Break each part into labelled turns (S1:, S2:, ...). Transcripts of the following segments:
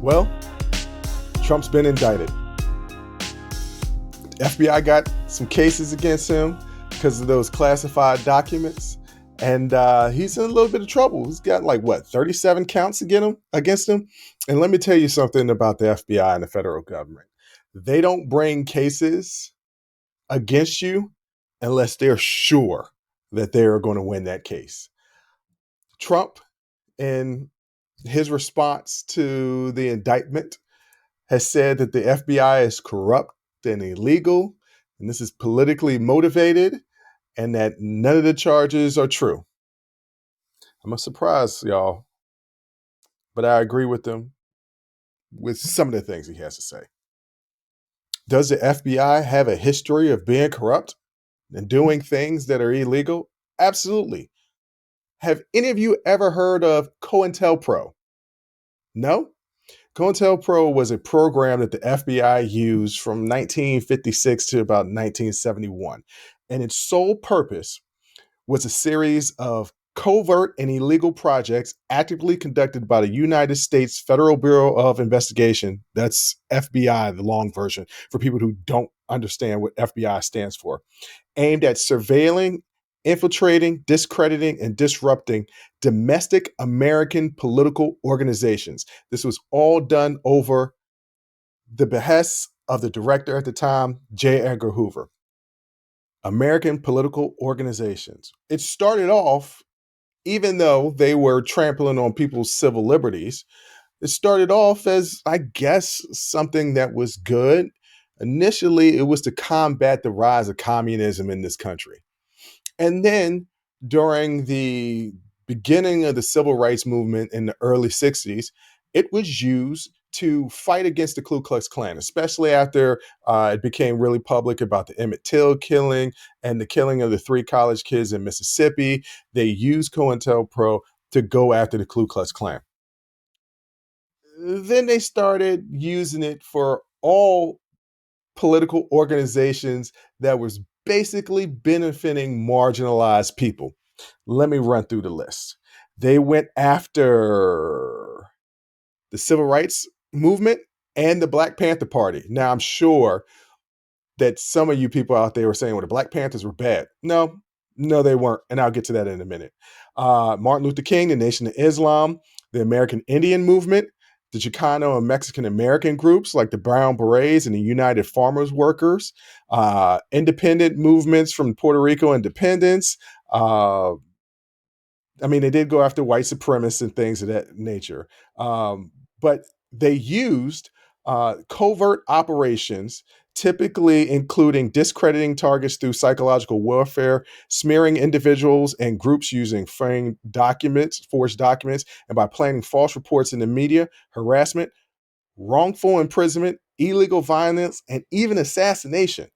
S1: Well, Trump's been indicted. FBI got some cases against him because of those classified documents. And he's in a little bit of trouble. He's got 37 counts against him. And let me tell you something about the FBI and the federal government. They don't bring cases against you unless they're sure that they're going to win that case. Trump, in his response to the indictment, has said that the FBI is corrupt and illegal, and this is politically motivated, and that none of the charges are true. I'm a surprise, y'all, but I agree with him with some of the things he has to say. Does the FBI have a history of being corrupt and doing things that are illegal? Absolutely. Have any of you ever heard of COINTELPRO? No? COINTELPRO was a program that the FBI used from 1956 to about 1971. And its sole purpose was a series of covert and illegal projects actively conducted by the United States Federal Bureau of Investigation. That's FBI, the long version, for people who don't understand what FBI stands for, aimed at surveilling, infiltrating, discrediting, and disrupting domestic American political organizations. This was all done over the behest of the director at the time, J. Edgar Hoover. American political organizations. It started off, even though they were trampling on people's civil liberties, it started off as, I guess, something that was good. Initially, it was to combat the rise of communism in this country. And then during the beginning of the civil rights movement in the early 60s, it was used to fight against the Ku Klux Klan, especially after it became really public about the Emmett Till killing and the killing of the 3 college kids in Mississippi. They used COINTELPRO to go after the Ku Klux Klan. Then they started using it for all political organizations that was basically benefiting marginalized people. Let me run through the list. They went after the civil rights movement and the Black Panther Party. Now, I'm sure that some of you people out there were saying, well, the Black Panthers were bad. No, they weren't. And I'll get to that in a minute. Martin Luther King, the Nation of Islam, the American Indian movement, the Chicano and Mexican American groups like the Brown Berets and the United Farmers Workers, independent movements from Puerto Rico independence. They did go after white supremacists and things of that nature. But they used covert operations, typically including discrediting targets through psychological warfare, smearing individuals and groups using framed documents, forged documents, and by planting false reports in the media, harassment, wrongful imprisonment, illegal violence, and even assassination.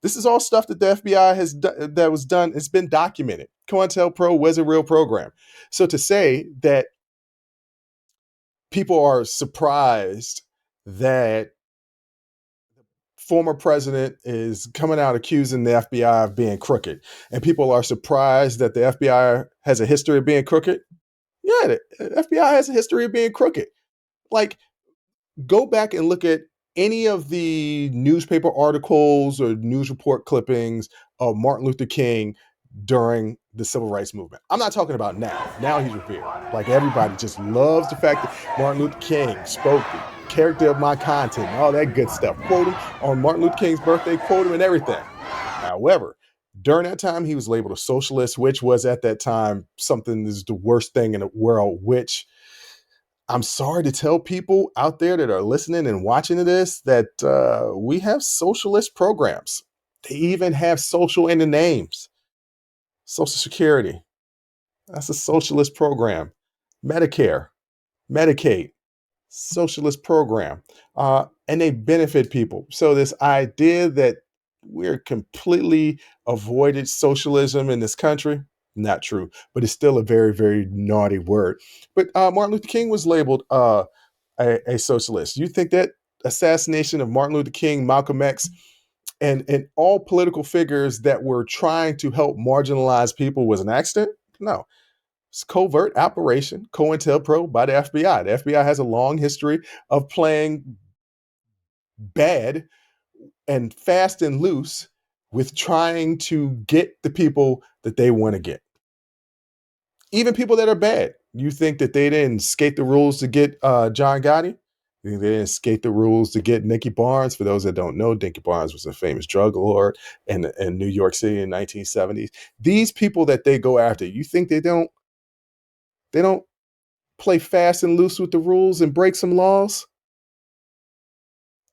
S1: This is all stuff that the FBI has that was done. It's been documented. COINTELPRO was a real program. So to say that people are surprised that former president is coming out accusing the FBI of being crooked, and people are surprised that the FBI has a history of being crooked. Yeah, the FBI has a history of being crooked. Go back and look at any of the newspaper articles or news report clippings of Martin Luther King during the civil rights movement. I'm not talking about now. Now he's revered. Everybody just loves the fact that Martin Luther King spoke the character of my content and all that good stuff. Quote him on Martin Luther King's birthday, quote him and everything. However, during that time, he was labeled a socialist, which was at that time something is the worst thing in the world, which I'm sorry to tell people out there that are listening and watching to this that we have socialist programs. They even have social in the names. Social Security, that's a socialist program. Medicare, Medicaid, socialist program. And they benefit people. So this idea that we're completely avoided socialism in this country, not true, but it's still a very, very naughty word. But Martin Luther King was labeled a socialist. You think that assassination of Martin Luther King, Malcolm X, and all political figures that were trying to help marginalized people was an accident? No. covert operation, COINTELPRO by the FBI. The FBI has a long history of playing bad and fast and loose with trying to get the people that they want to get. Even people that are bad. You think that they didn't skate the rules to get John Gotti? You think they didn't skate the rules to get Nicky Barnes? For those that don't know, Nicky Barnes was a famous drug lord in New York City in the 1970s. These people that they go after, you think they don't play fast and loose with the rules and break some laws?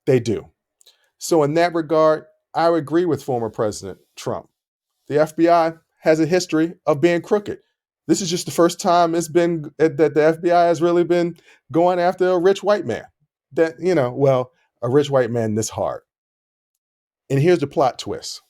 S1: They do. So in that regard, I would agree with former President Trump. The FBI has a history of being crooked. This is just the first time it's been that the FBI has really been going after a rich white man. A rich white man this hard. And here's the plot twist.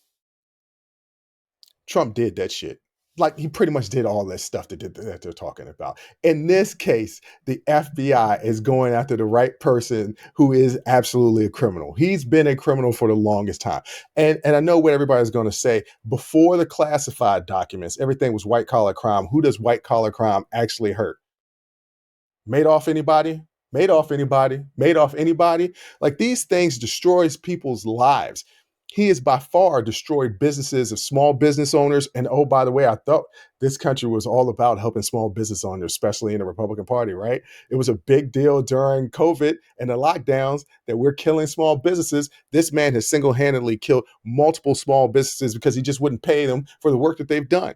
S1: Trump did that shit. Like, he pretty much did all that stuff that they're talking about. In this case, the FBI is going after the right person who is absolutely a criminal. He's been a criminal for the longest time. And I know what everybody's going to say. Before the classified documents, everything was white collar crime. Who does white collar crime actually hurt? Madoff anybody? Madoff anybody? Madoff anybody? Like, these things destroys people's lives. He has by far destroyed businesses of small business owners. And oh, by the way, I thought this country was all about helping small business owners, especially in the Republican Party, right? It was a big deal during COVID and the lockdowns that we're killing small businesses. This man has single-handedly killed multiple small businesses because he just wouldn't pay them for the work that they've done.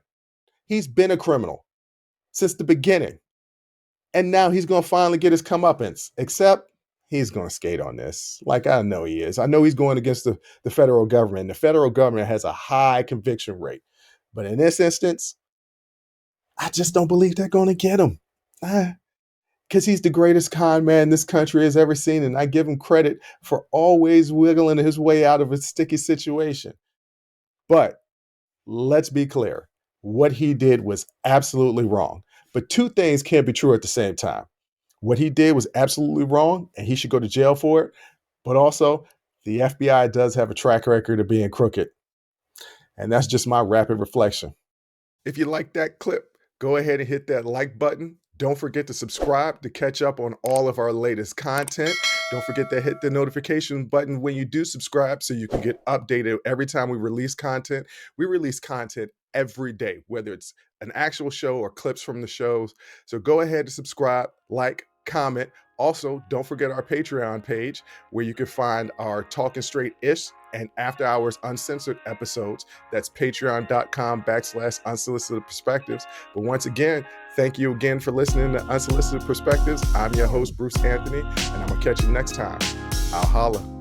S1: He's been a criminal since the beginning. And now he's going to finally get his comeuppance, except he's going to skate on this. Like, I know he is. I know he's going against the federal government. The federal government has a high conviction rate. But in this instance, I just don't believe they're going to get him. Because he's the greatest con man this country has ever seen. And I give him credit for always wiggling his way out of a sticky situation. But let's be clear. What he did was absolutely wrong. But two things can't be true at the same time. What he did was absolutely wrong, and he should go to jail for it. But also, the FBI does have a track record of being crooked. And that's just my rapid reflection. If you like that clip, go ahead and hit that like button. Don't forget to subscribe to catch up on all of our latest content. Don't forget to hit the notification button when you do subscribe so you can get updated every time we release content. We release content every day, whether it's an actual show or clips from the shows. So go ahead and subscribe, like, comment. Also, don't forget our Patreon page where you can find our Talking Straight-ish and After Hours Uncensored episodes. That's patreon.com/unsolicited perspectives. But once again, thank you again for listening to Unsolicited Perspectives. I'm your host, Bruce Anthony, and I'm going to catch you next time. I'll holla.